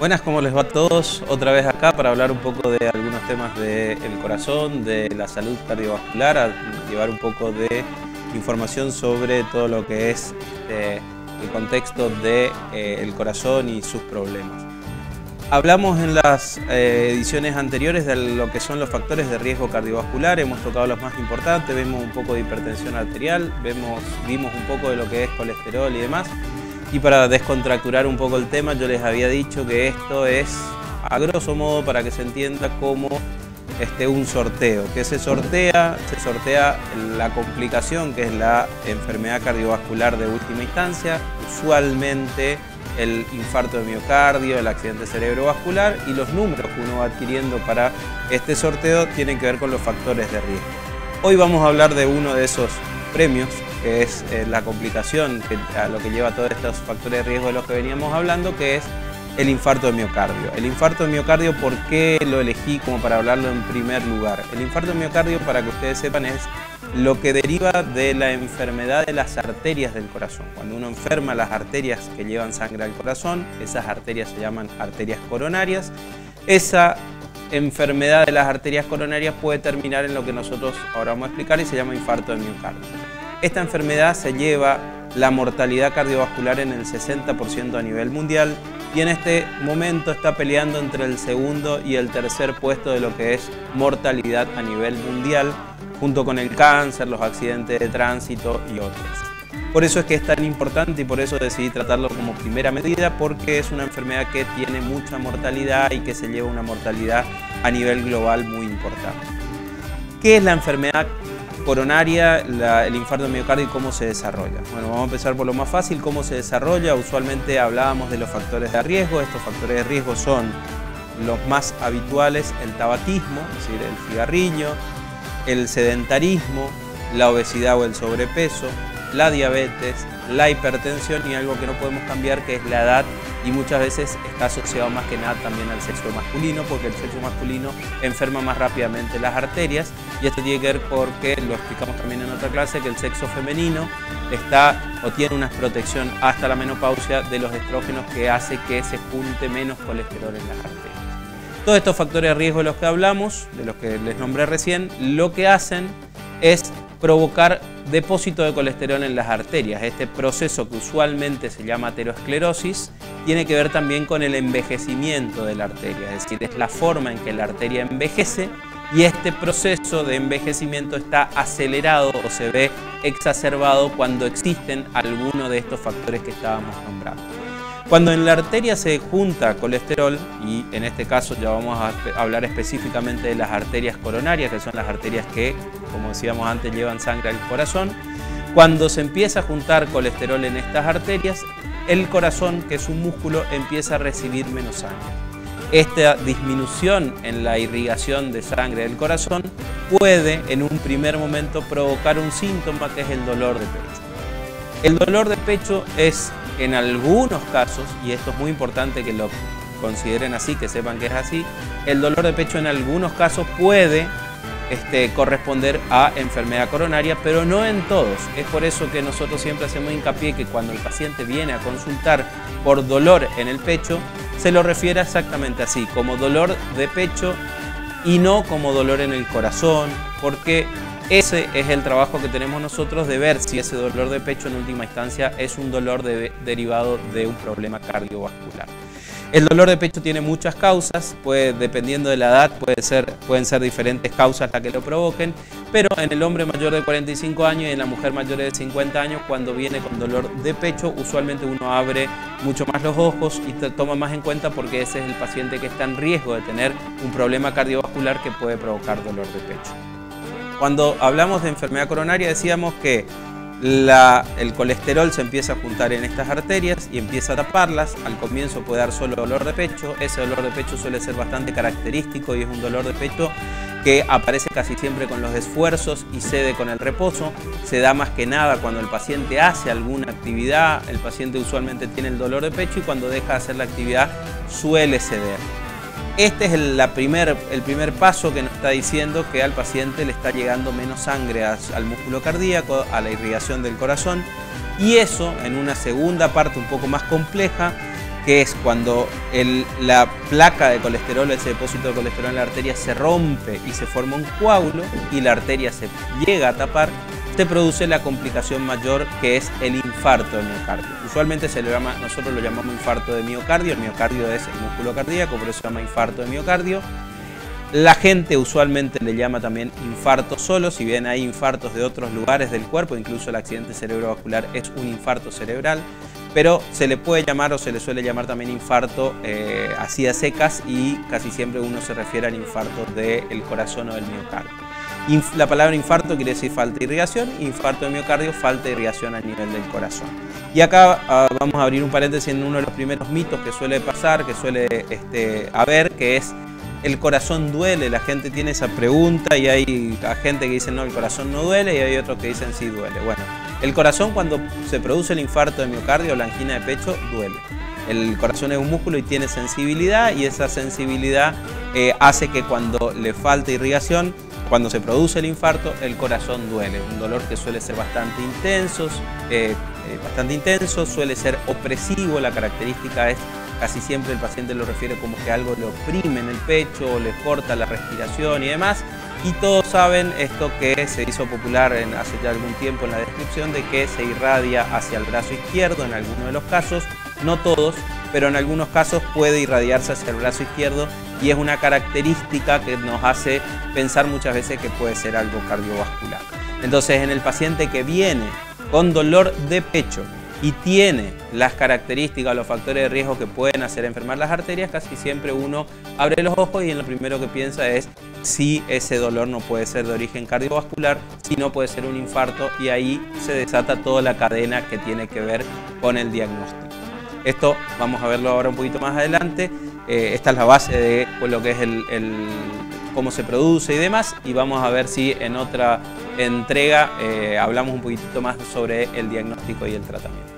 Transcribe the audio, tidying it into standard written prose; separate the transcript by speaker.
Speaker 1: Buenas, ¿cómo les va a todos? Otra vez acá para hablar un poco de algunos temas del corazón, de la salud cardiovascular, a llevar un poco de información sobre todo lo que es el contexto del corazón y sus problemas. Hablamos en las ediciones anteriores de lo que son los factores de riesgo cardiovascular, hemos tocado los más importantes, vemos un poco de hipertensión arterial, vimos un poco de lo que es colesterol y demás. Y para descontracturar un poco el tema, yo les había dicho que esto es, a grosso modo, para que se entienda como un sorteo, que se sortea la complicación, que es la enfermedad cardiovascular de última instancia, usualmente el infarto de miocardio, el accidente cerebrovascular, y los números que uno va adquiriendo para este sorteo tienen que ver con los factores de riesgo. Hoy vamos a hablar de uno de esos premios, que es la complicación a lo que lleva todos estos factores de riesgo de los que veníamos hablando, que es el infarto de miocardio. El infarto de miocardio, ¿por qué lo elegí como para hablarlo en primer lugar? El infarto de miocardio, para que ustedes sepan, es lo que deriva de la enfermedad de las arterias del corazón. Cuando uno enferma las arterias que llevan sangre al corazón, esas arterias se llaman arterias coronarias. Esa enfermedad de las arterias coronarias puede terminar en lo que nosotros ahora vamos a explicar y se llama infarto de miocardio. Esta enfermedad se lleva la mortalidad cardiovascular en el 60% a nivel mundial y en este momento está peleando entre el segundo y el tercer puesto de lo que es mortalidad a nivel mundial, junto con el cáncer, los accidentes de tránsito y otros. Por eso es que es tan importante y por eso decidí tratarlo como primera medida, porque es una enfermedad que tiene mucha mortalidad y que se lleva una mortalidad a nivel global muy importante. ¿Qué es la enfermedad coronaria, el infarto de miocardio y cómo se desarrolla? Bueno, vamos a empezar por lo más fácil, cómo se desarrolla. Usualmente hablábamos de los factores de riesgo. Estos factores de riesgo son los más habituales: el tabaquismo, es decir, el cigarrillo, el sedentarismo, la obesidad o el sobrepeso, la diabetes, la hipertensión y algo que no podemos cambiar, que es la edad, y muchas veces está asociado más que nada también al sexo masculino, porque el sexo masculino enferma más rápidamente las arterias, y esto tiene que ver porque, lo explicamos también en otra clase, que el sexo femenino está o tiene una protección hasta la menopausia de los estrógenos, que hace que se junte menos colesterol en las arterias. Todos estos factores de riesgo de los que hablamos, de los que les nombré recién, lo que hacen es provocar depósito de colesterol en las arterias. Este proceso, que usualmente se llama aterosclerosis, tiene que ver también con el envejecimiento de la arteria, es decir, es la forma en que la arteria envejece, y este proceso de envejecimiento está acelerado o se ve exacerbado cuando existen algunos de estos factores que estábamos nombrando. Cuando en la arteria se junta colesterol, y en este caso ya vamos a hablar específicamente de las arterias coronarias, que son las arterias que, como decíamos antes, llevan sangre al corazón. Cuando se empieza a juntar colesterol en estas arterias, el corazón, que es un músculo, empieza a recibir menos sangre. Esta disminución en la irrigación de sangre del corazón puede en un primer momento provocar un síntoma, que es el dolor de pecho. El dolor de pecho es, en algunos casos, y esto es muy importante que lo consideren así, que sepan que es así, el dolor de pecho en algunos casos puede corresponder a enfermedad coronaria, pero no en todos. Es por eso que nosotros siempre hacemos hincapié que cuando el paciente viene a consultar por dolor en el pecho, se lo refiere exactamente así, como dolor de pecho y no como dolor en el corazón, porque ese es el trabajo que tenemos nosotros de ver si ese dolor de pecho en última instancia es un dolor derivado de un problema cardiovascular. El dolor de pecho tiene muchas causas, dependiendo de la edad pueden ser diferentes causas las que lo provoquen, pero en el hombre mayor de 45 años y en la mujer mayor de 50 años, cuando viene con dolor de pecho, usualmente uno abre mucho más los ojos y toma más en cuenta, porque ese es el paciente que está en riesgo de tener un problema cardiovascular que puede provocar dolor de pecho. Cuando hablamos de enfermedad coronaria, decíamos que el colesterol se empieza a juntar en estas arterias y empieza a taparlas. Al comienzo puede dar solo dolor de pecho. Ese dolor de pecho suele ser bastante característico y es un dolor de pecho que aparece casi siempre con los esfuerzos y cede con el reposo. Se da más que nada cuando el paciente hace alguna actividad. El paciente usualmente tiene el dolor de pecho y cuando deja de hacer la actividad suele ceder. Este es el primer paso que nos está diciendo que al paciente le está llegando menos sangre al músculo cardíaco, a la irrigación del corazón, y eso, en una segunda parte un poco más compleja, que es cuando la placa de colesterol, ese depósito de colesterol en la arteria se rompe y se forma un coágulo y la arteria se llega a tapar, se produce la complicación mayor, que es el infarto de miocardio. Usualmente nosotros lo llamamos infarto de miocardio. El miocardio es el músculo cardíaco, por eso se llama infarto de miocardio. La gente usualmente le llama también infarto solo, si bien hay infartos de otros lugares del cuerpo, incluso el accidente cerebrovascular es un infarto cerebral, pero se le puede llamar o se le suele llamar también infarto así a secas, y casi siempre uno se refiere al infarto del corazón o del miocardio. La palabra infarto quiere decir falta de irrigación, infarto de miocardio, falta de irrigación a nivel del corazón. Y acá vamos a abrir un paréntesis en uno de los primeros mitos que suele pasar, que suele haber, que es: el corazón duele. La gente tiene esa pregunta y hay gente que dice no, el corazón no duele, y hay otros que dicen sí duele. Bueno, el corazón, cuando se produce el infarto de miocardio o la angina de pecho, duele. El corazón es un músculo y tiene sensibilidad, y esa sensibilidad hace que cuando le falta irrigación, cuando se produce el infarto, el corazón duele. Un dolor que suele ser bastante intenso, suele ser opresivo. La característica es, casi siempre el paciente lo refiere como que algo le oprime en el pecho o le corta la respiración y demás. Y todos saben esto, que se hizo popular hace ya algún tiempo en la descripción, de que se irradia hacia el brazo izquierdo en algunos de los casos, no todos, pero en algunos casos puede irradiarse hacia el brazo izquierdo, y es una característica que nos hace pensar muchas veces que puede ser algo cardiovascular. Entonces, en el paciente que viene con dolor de pecho y tiene las características o los factores de riesgo que pueden hacer enfermar las arterias, casi siempre uno abre los ojos y lo primero que piensa es si ese dolor no puede ser de origen cardiovascular, si no puede ser un infarto, y ahí se desata toda la cadena que tiene que ver con el diagnóstico. Esto vamos a verlo ahora un poquito más adelante. Esta es la base de lo que es cómo se produce y demás, y vamos a ver si en otra entrega hablamos un poquitito más sobre el diagnóstico y el tratamiento.